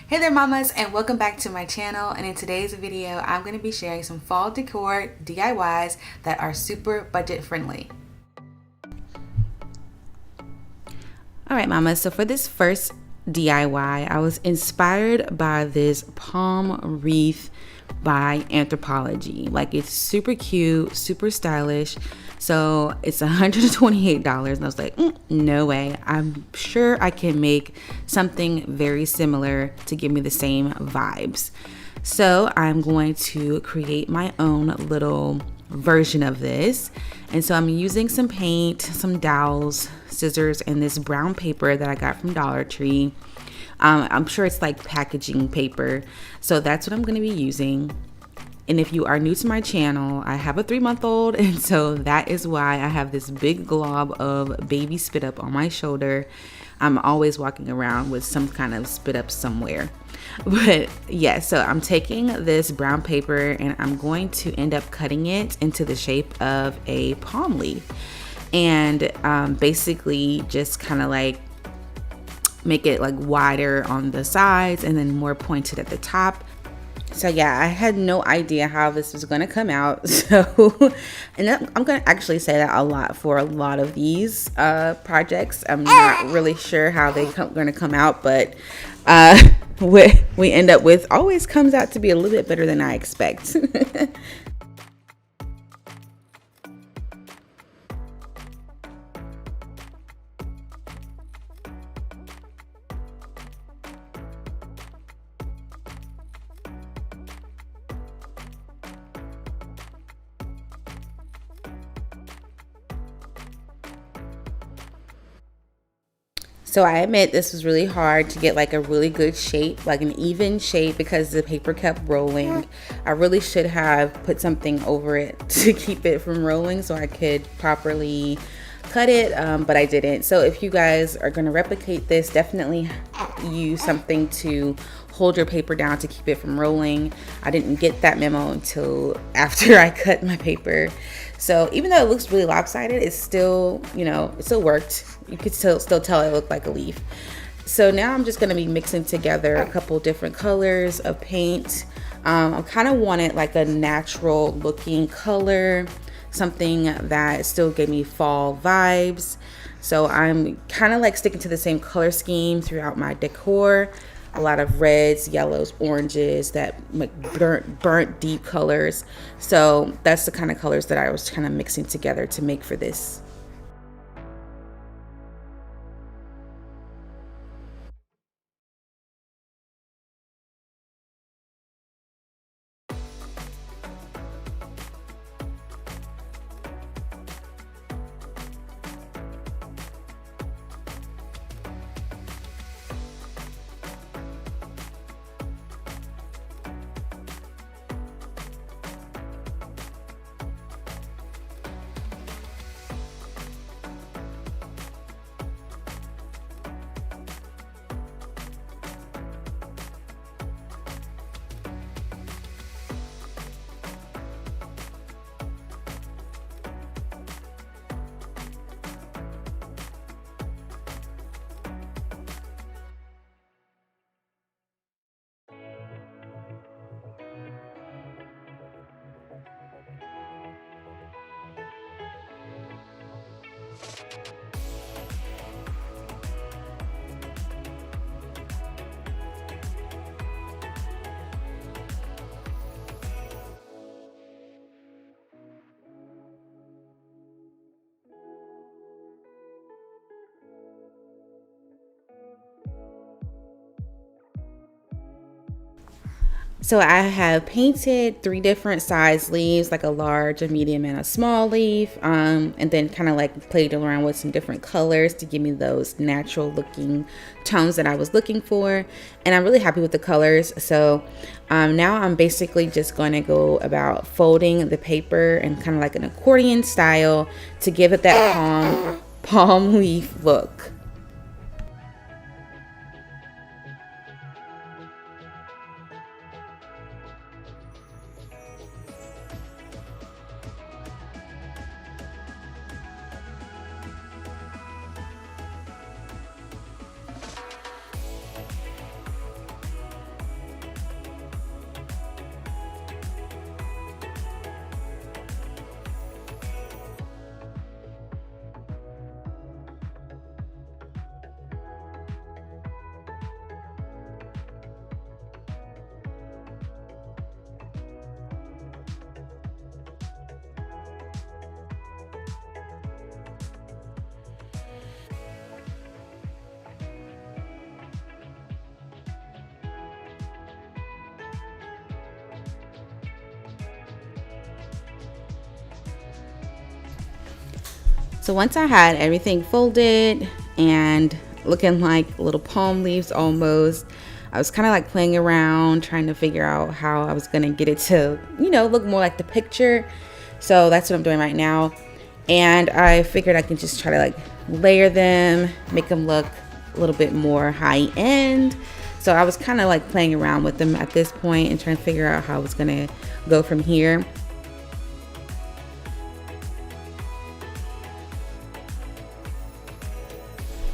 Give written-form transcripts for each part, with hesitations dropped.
Hey there mamas, and welcome back to my channel. And in today's video I'm going to be sharing some fall decor DIYs that are super budget friendly. Alright mamas, so for this first DIY I was inspired by this palm wreath by Anthropology. Like, it's super cute, super stylish. So it's $128, and I was like, no way. I'm sure I can make something very similar to give me the same vibes. So I'm going to create my own little version of this. And so I'm using some paint, some dowels, scissors, and this brown paper that I got from Dollar Tree. I'm sure it's like packaging paper. So that's what I'm going to be using. And if you are new to my channel, I have a 3-month-old, and so that is why I have this big glob of baby spit up on my shoulder. I'm always walking around with some kind of spit up somewhere. But yeah, so I'm taking this brown paper and I'm going to end up cutting it into the shape of a palm leaf. And basically just kind of like make it like wider on the sides and then more pointed at the top. So yeah, I had no idea how this was going to come out. So, and I'm going to actually say that a lot for a lot of these projects. I'm not really sure how they're going to come out, but what we end up with always comes out to be a little bit better than I expect. So I admit this was really hard to get like a really good shape, like an even shape, because the paper kept rolling. I really should have put something over it to keep it from rolling so I could properly cut it, but I didn't. So if you guys are going to replicate this, definitely use something to hold your paper down to keep it from rolling. I didn't get that memo until after I cut my paper. So even though it looks really lopsided, it's still, you know, it still worked. You could still tell it looked like a leaf. So now I'm just going to be mixing together a couple different colors of paint. I kind of wanted like a natural looking color, something that still gave me fall vibes. So I'm kind of like sticking to the same color scheme throughout my decor. A lot of reds, yellows, oranges, that like burnt deep colors. So that's the kind of colors that I was kind of mixing together to make for this. So I have painted 3 different size leaves, like a large, a medium, and a small leaf, and then kind of like played around with some different colors to give me those natural looking tones that I was looking for. And I'm really happy with the colors. So now I'm basically just going to go about folding the paper and kind of like an accordion style to give it that palm leaf look. So once I had everything folded and looking like little palm leaves almost, I was kind of like playing around trying to figure out how I was going to get it to, look more like the picture. So that's what I'm doing right now. And I figured I can just try to like layer them, make them look a little bit more high end. So I was kind of like playing around with them at this point and trying to figure out how I was going to go from here.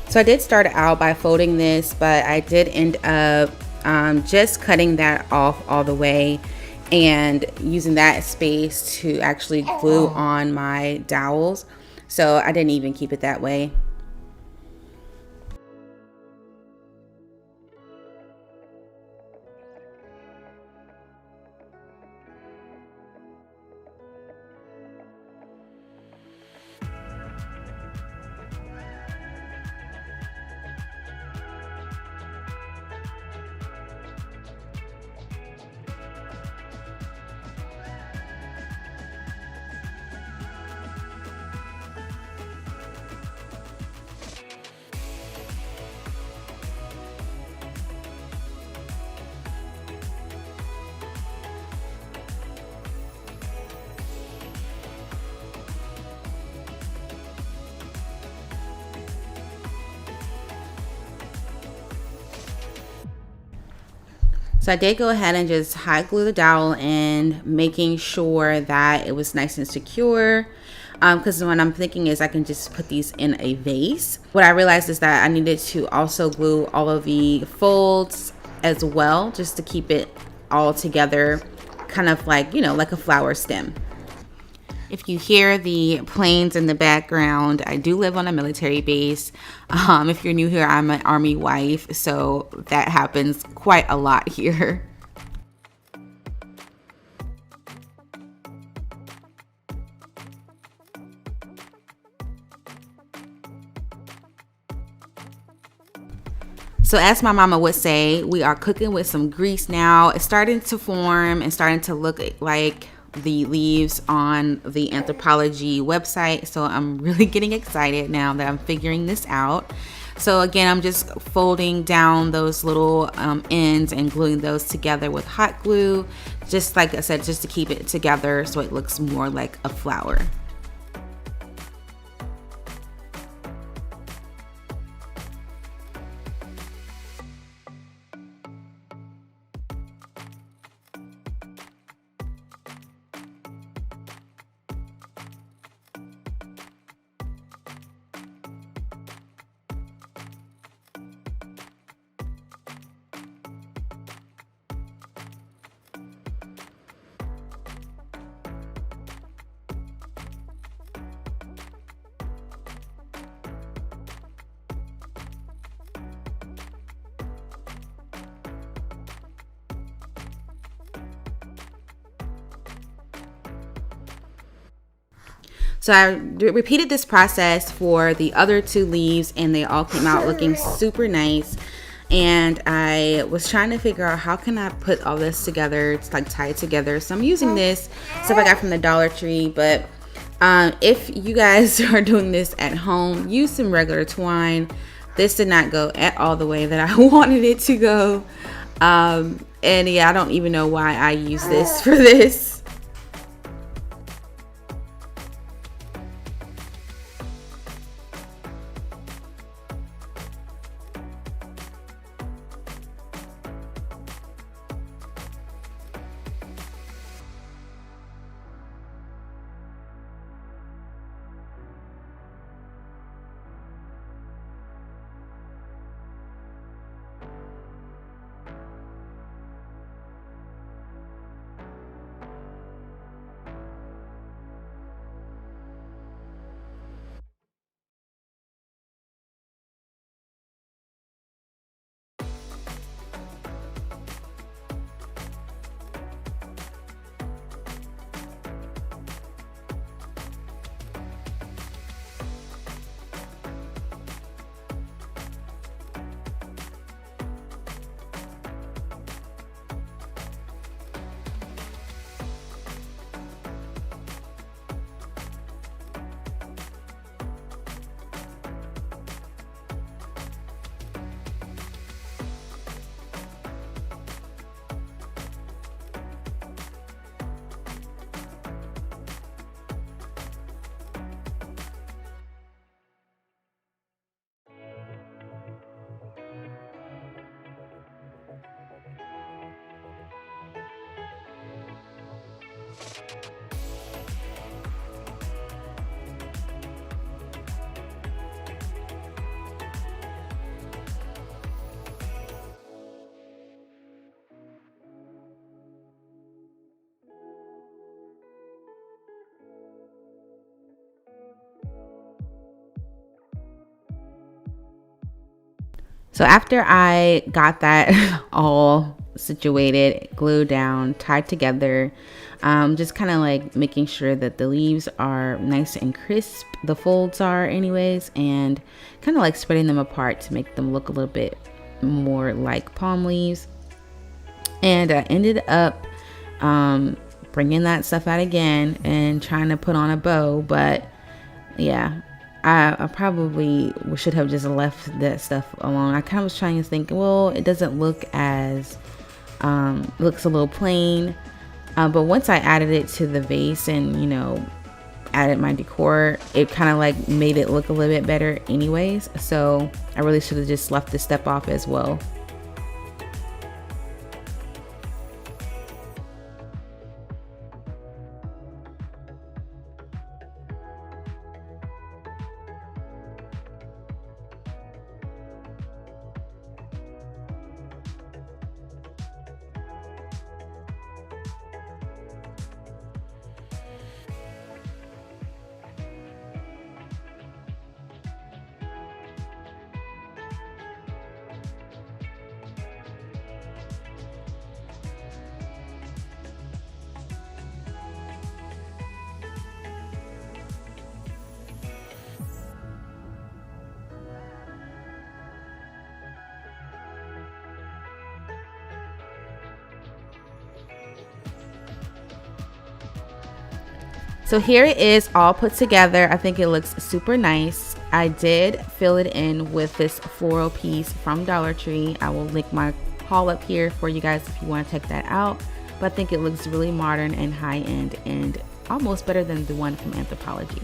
So I did start out by folding this, but I did end up just cutting that off all the way and using that space to actually glue on my dowels. So I didn't even keep it that way. So I did go ahead and just hot glue the dowel in, making sure that it was nice and secure. Because what I'm thinking is I can just put these in a vase. What I realized is that I needed to also glue all of the folds as well, just to keep it all together, kind of like, like a flower stem. If you hear the planes in the background, I do live on a military base. If you're new here, I'm an Army wife, so that happens quite a lot here. So as my mama would say, we are cooking with some grease now. It's starting to form and starting to look like the leaves on the Anthropologie website. So I'm really getting excited now that I'm figuring this out. So again, I'm just folding down those little ends and gluing those together with hot glue. Just like I said, just to keep it together so it looks more like a flower. So I repeated this process for the other two leaves and they all came out looking super nice. And I was trying to figure out how can I put all this together. It's like tie it together. So I'm using this stuff I got from the Dollar Tree. But if you guys are doing this at home, use some regular twine. This did not go at all the way that I wanted it to go. And yeah, I don't even know why I use this for this. So after I got that all situated, glued down, tied together, just kind of like making sure that the leaves are nice and crisp, the folds are anyways, and kind of like spreading them apart to make them look a little bit more like palm leaves. And I ended up bringing that stuff out again and trying to put on a bow, but yeah, I probably should have just left that stuff alone. I kind of was trying to think, well, it doesn't look as, looks a little plain. But once I added it to the vase and, added my decor, it kind of like made it look a little bit better anyways. So I really should have just left this step off as well. So here it is all put together. I think it looks super nice. I did fill it in with this floral piece from Dollar Tree. I will link my haul up here for you guys if you want to check that out. But I think it looks really modern and high end and almost better than the one from Anthropologie.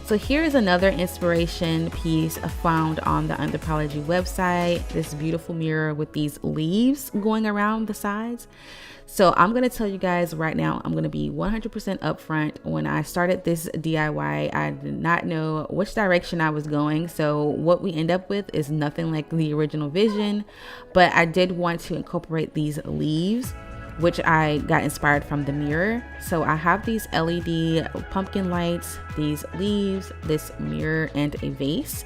So here is another inspiration piece found on the Anthropologie website. This beautiful mirror with these leaves going around the sides. So I'm going to tell you guys right now, I'm going to be 100% upfront. When I started this DIY, I did not know which direction I was going. So what we end up with is nothing like the original vision, but I did want to incorporate these leaves, which I got inspired from the mirror. So I have these LED pumpkin lights, these leaves, this mirror, and a vase.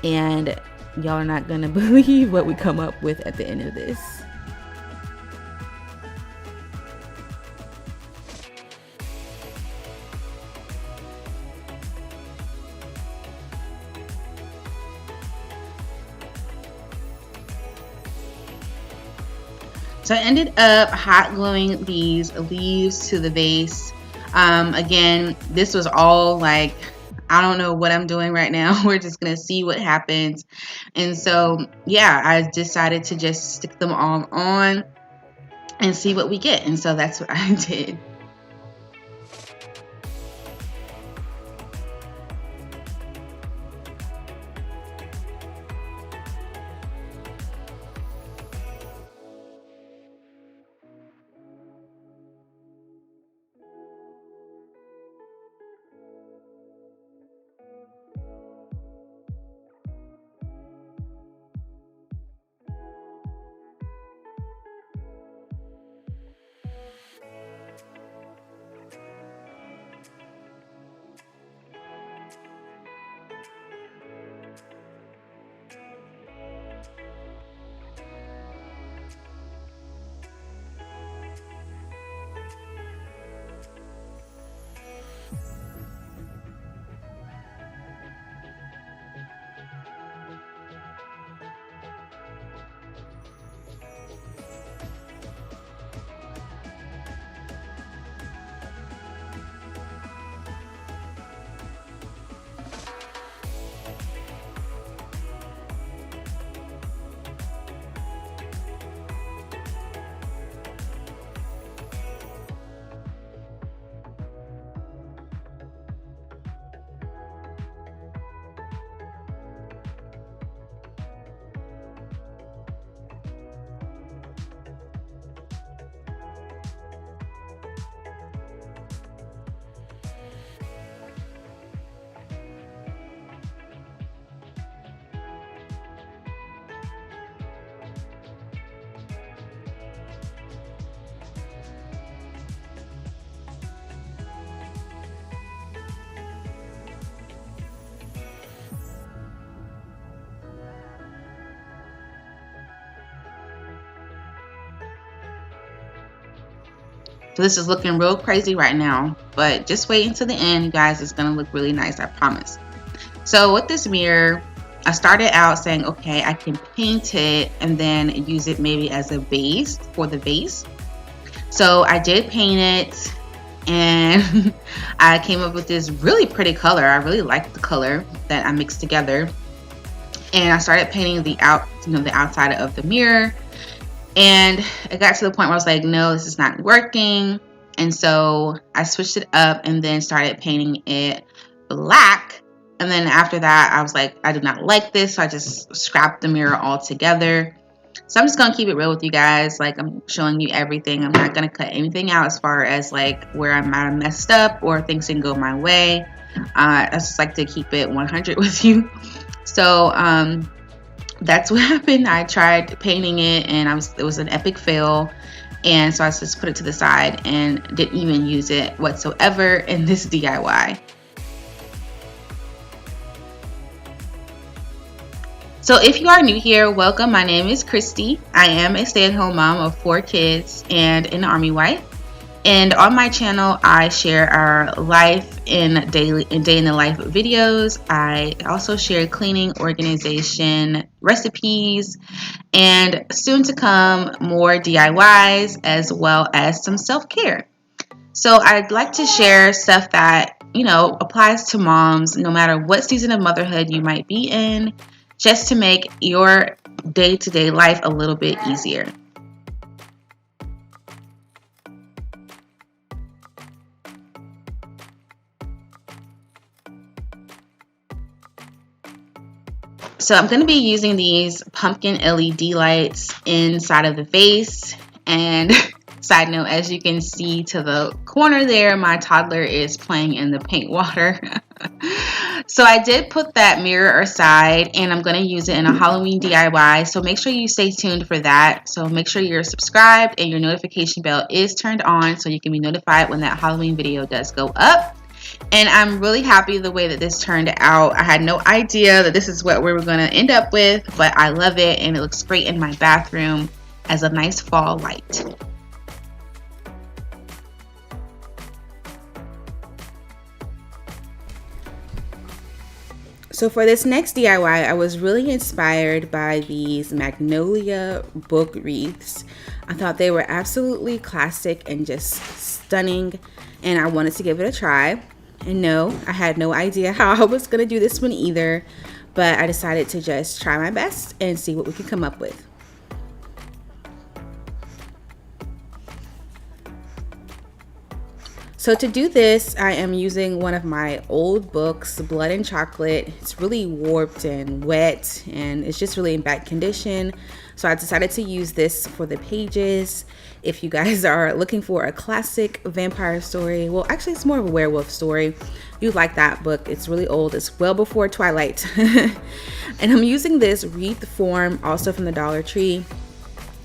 And y'all are not gonna believe what we come up with at the end of this. So I ended up hot gluing these leaves to the vase. Again, this was all like, I don't know what I'm doing right now. We're just going to see what happens. And so, yeah, I decided to just stick them all on and see what we get. And so that's what I did. So this is looking real crazy right now, but just wait until the end, you guys. It's gonna look really nice, I promise. So with this mirror, I started out saying, okay, I can paint it and then use it maybe as a base for the vase. So I did paint it, and I came up with this really pretty color. I really liked the color that I mixed together, and I started painting the outside of the mirror. And it got to the point where I was like, no, this is not working. And so I switched it up and then started painting it black. And then after that, I was like, I do not like this. So I just scrapped the mirror altogether. So I'm just going to keep it real with you guys. Like, I'm showing you everything. I'm not going to cut anything out as far as like where I might have messed up or things didn't go my way. I just like to keep it 100 with you. So, that's what happened. I tried painting it and it was an epic fail. And so I just put it to the side and didn't even use it whatsoever in this DIY. So if you are new here, welcome. My name is Christy. I am a stay-at-home mom of 4 kids and an Army wife. And on my channel, I share our life in day in the life videos. I also share cleaning, organization, recipes, and soon to come more DIYs, as well as some self-care. So I'd like to share stuff that, applies to moms no matter what season of motherhood you might be in, just to make your day-to-day life a little bit easier. So I'm going to be using these pumpkin LED lights inside of the vase. And side note, as you can see to the corner there, my toddler is playing in the paint water. So I did put that mirror aside, and I'm going to use it in a Halloween DIY. So make sure you stay tuned for that. So make sure you're subscribed and your notification bell is turned on so you can be notified when that Halloween video does go up. And I'm really happy the way that this turned out. I had no idea that this is what we were going to end up with, but I love it, and it looks great in my bathroom as a nice fall light. So for this next DIY, I was really inspired by these magnolia book wreaths. I thought they were absolutely classic and just stunning, and I wanted to give it a try. And no, I had no idea how I was going to do this one either, but I decided to just try my best and see what we can come up with. So to do this, I am using one of my old books, Blood and Chocolate. It's really warped and wet, and it's just really in bad condition. So I decided to use this for the pages. If you guys are looking for a classic vampire story, well, actually it's more of a werewolf story. You like that book. It's really old. It's well before Twilight. And I'm using this wreath form also from the Dollar Tree.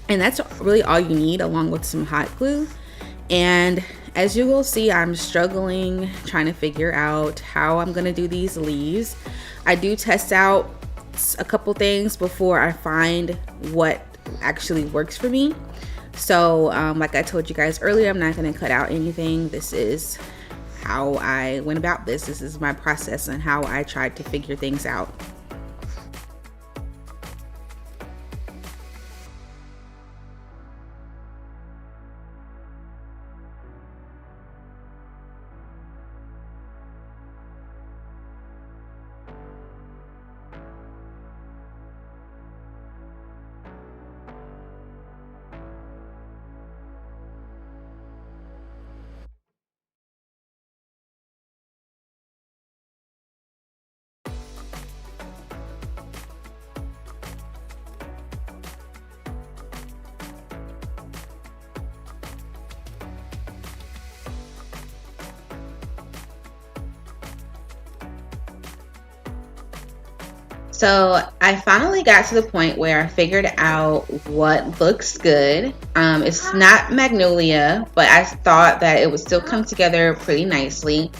And that's really all you need, along with some hot glue. And as you will see, I'm struggling trying to figure out how I'm going to do these leaves. I do test out a couple things before I find what actually works for me. So like I told you guys earlier, I'm not going to cut out anything. This is how I went about this. This is my process and how I tried to figure things out. So I finally got to the point where I figured out what looks good. It's not magnolia, but I thought that it would still come together pretty nicely.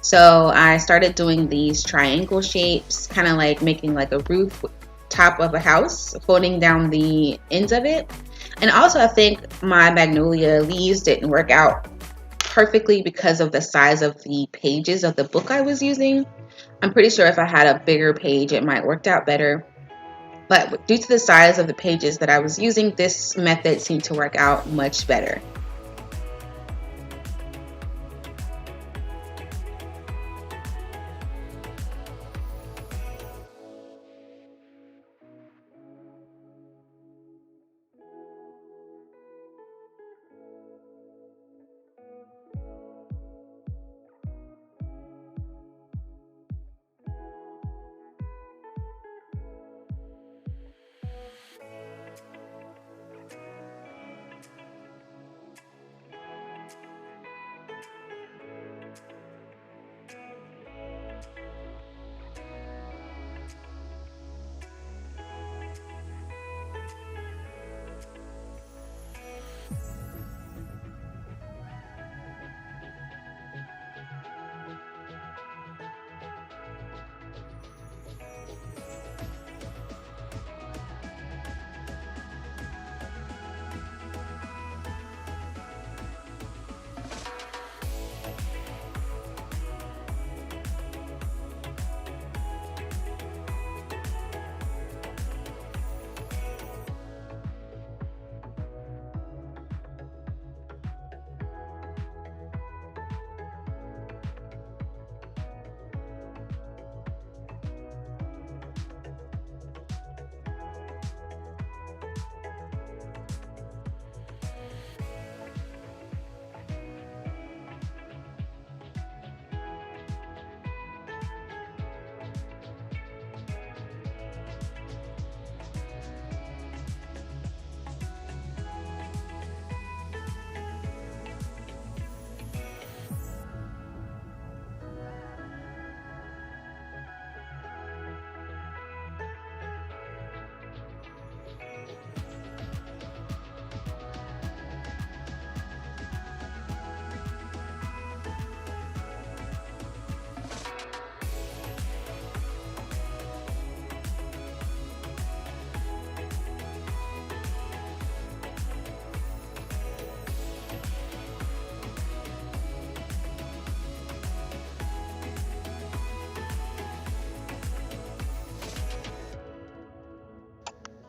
So I started doing these triangle shapes, kind of like making like a roof top of a house, folding down the ends of it. And also I think my magnolia leaves didn't work out perfectly because of the size of the pages of the book I was using. I'm pretty sure if I had a bigger page, it might worked out better. But due to the size of the pages that I was using, this method seemed to work out much better.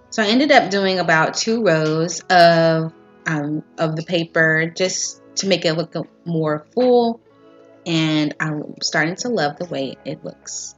So I ended up doing about 2 rows of the paper just to make it look more full, and I'm starting to love the way it looks.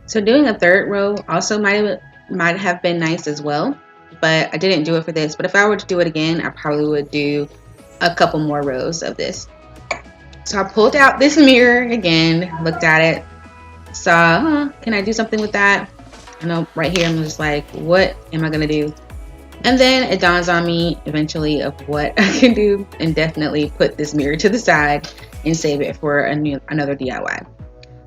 So doing a third row also might have been nice as well, but I didn't do it for this. But if I were to do it again, I probably would do a couple more rows of this. So I pulled out this mirror again, looked at it, saw, can I do something with that? I know right here I'm just like, what am I gonna do? And then it dawns on me eventually of what I can do, and definitely put this mirror to the side and save it for another DIY.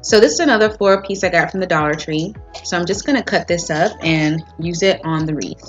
So this is another floral piece I got from the Dollar Tree. So I'm just going to cut this up and use it on the wreath.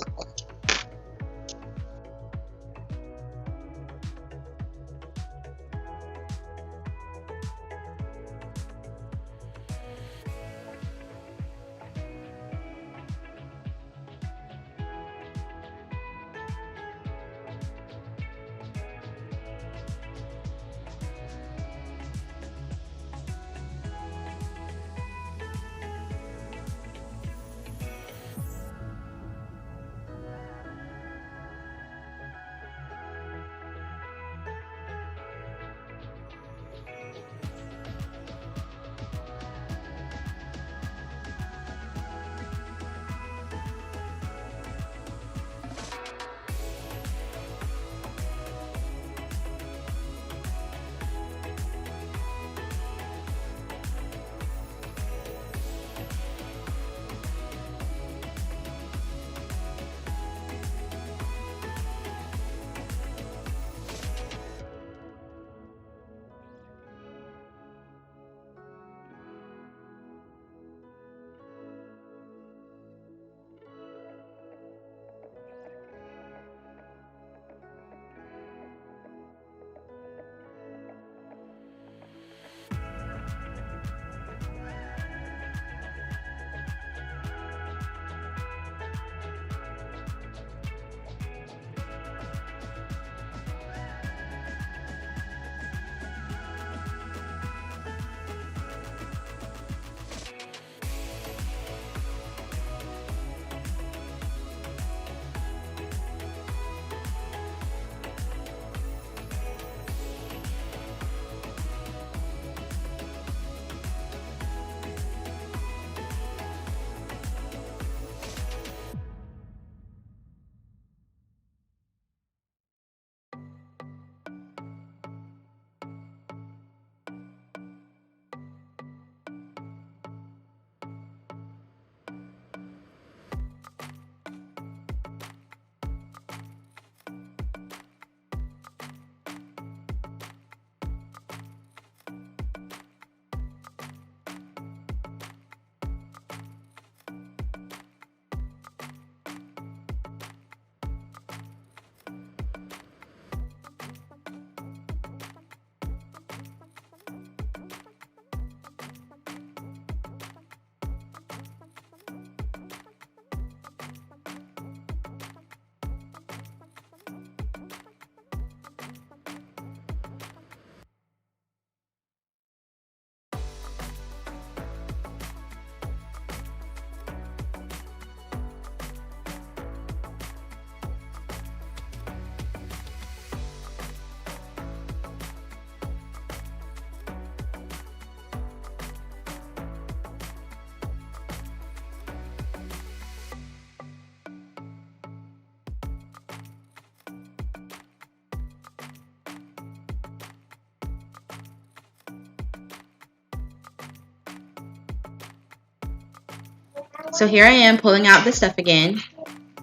So here I am pulling out the stuff again.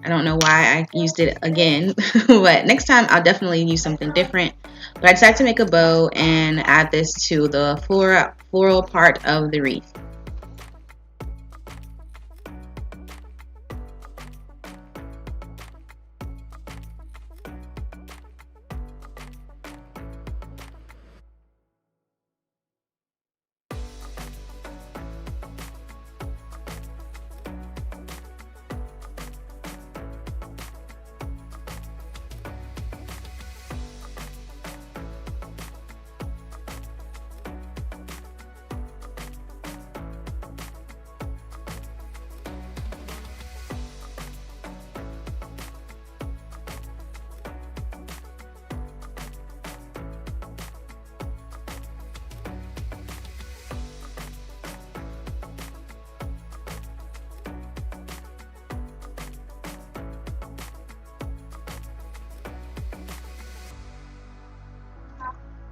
I don't know why I used it again, but next time I'll definitely use something different. But I decided to make a bow and add this to the floral part of the wreath.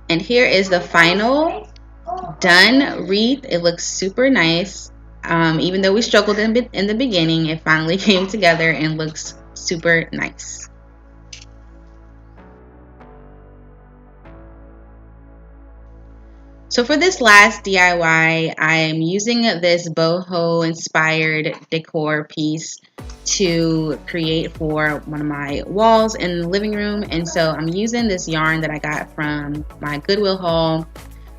And here is the final done wreath. It looks super nice. Even though we struggled in the beginning, it finally came together and looks super nice. So for this last DIY, I'm using this boho inspired decor piece to create for one of my walls in the living room. And so I'm using this yarn that I got from my Goodwill haul,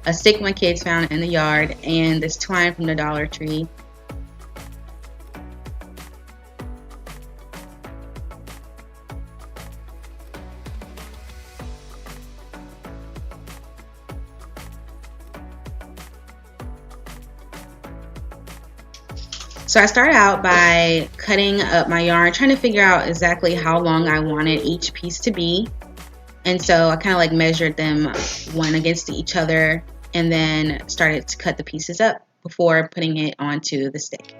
a stick my kids found in the yard, and this twine from the Dollar Tree. So I started out by cutting up my yarn, trying to figure out exactly how long I wanted each piece to be. And so I kind of like measured them one against each other and then started to cut the pieces up before putting it onto the stick.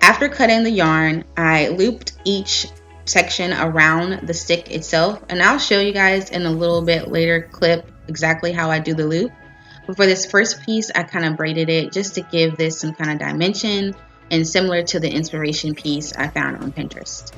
After cutting the yarn, I looped each section around the stick itself, and I'll show you guys in a little bit later clip exactly how I do the loop. But for this first piece, I kind of braided it just to give this some kind of dimension and similar to the inspiration piece I found on Pinterest.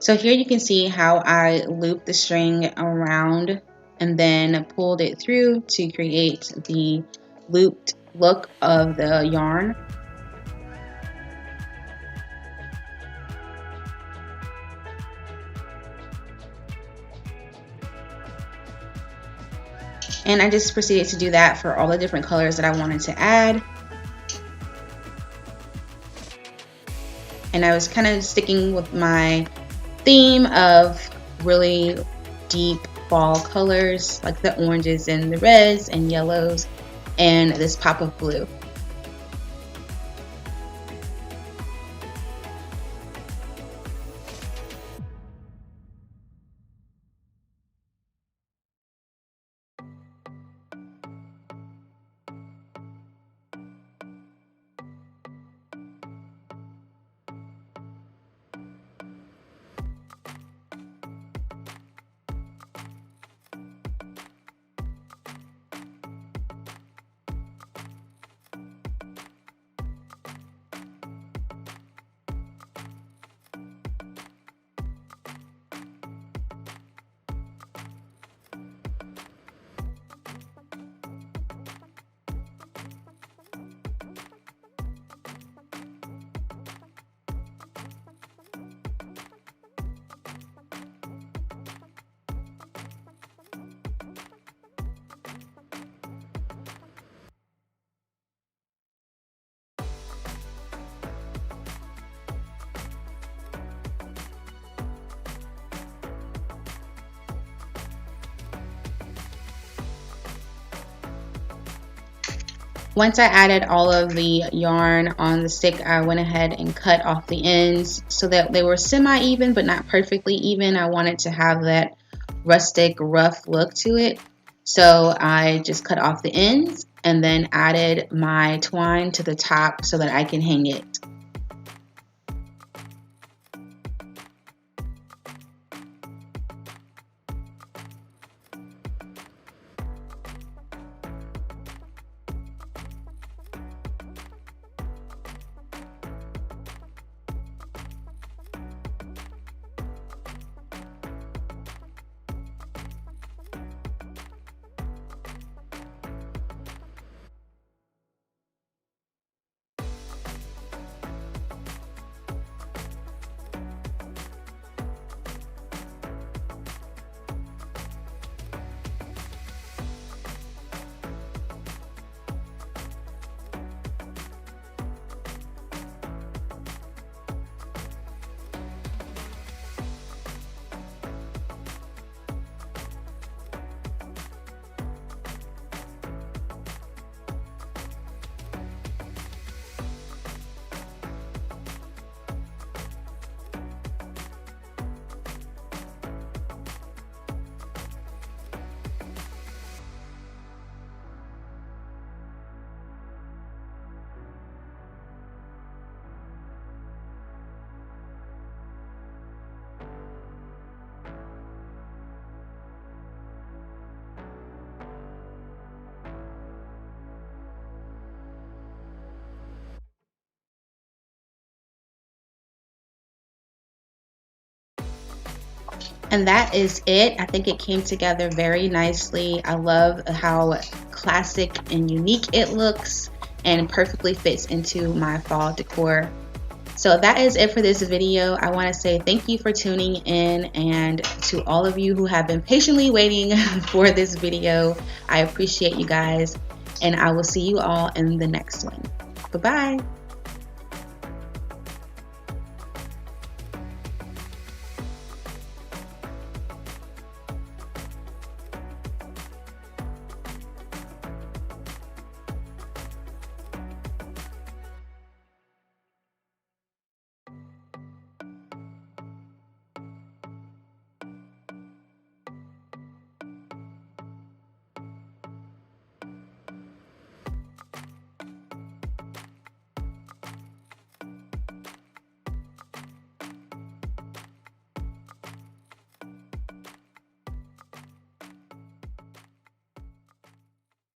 So here you can see how I looped the string around and then pulled it through to create the looped look of the yarn. And I just proceeded to do that for all the different colors that I wanted to add. And I was kind of sticking with my theme of really deep fall colors, like the oranges and the reds and yellows and this pop of blue. Once I added all of the yarn on the stick, I went ahead and cut off the ends so that they were semi-even but not perfectly even. I wanted to have that rustic, rough look to it. So I just cut off the ends and then added my twine to the top so that I can hang it. And that is it. I think it came together very nicely. I love how classic and unique it looks and perfectly fits into my fall decor. So that is it for this video. I want to say thank you for tuning in, and to all of you who have been patiently waiting for this video. I appreciate you guys, and I will see you all in the next one. Bye-bye.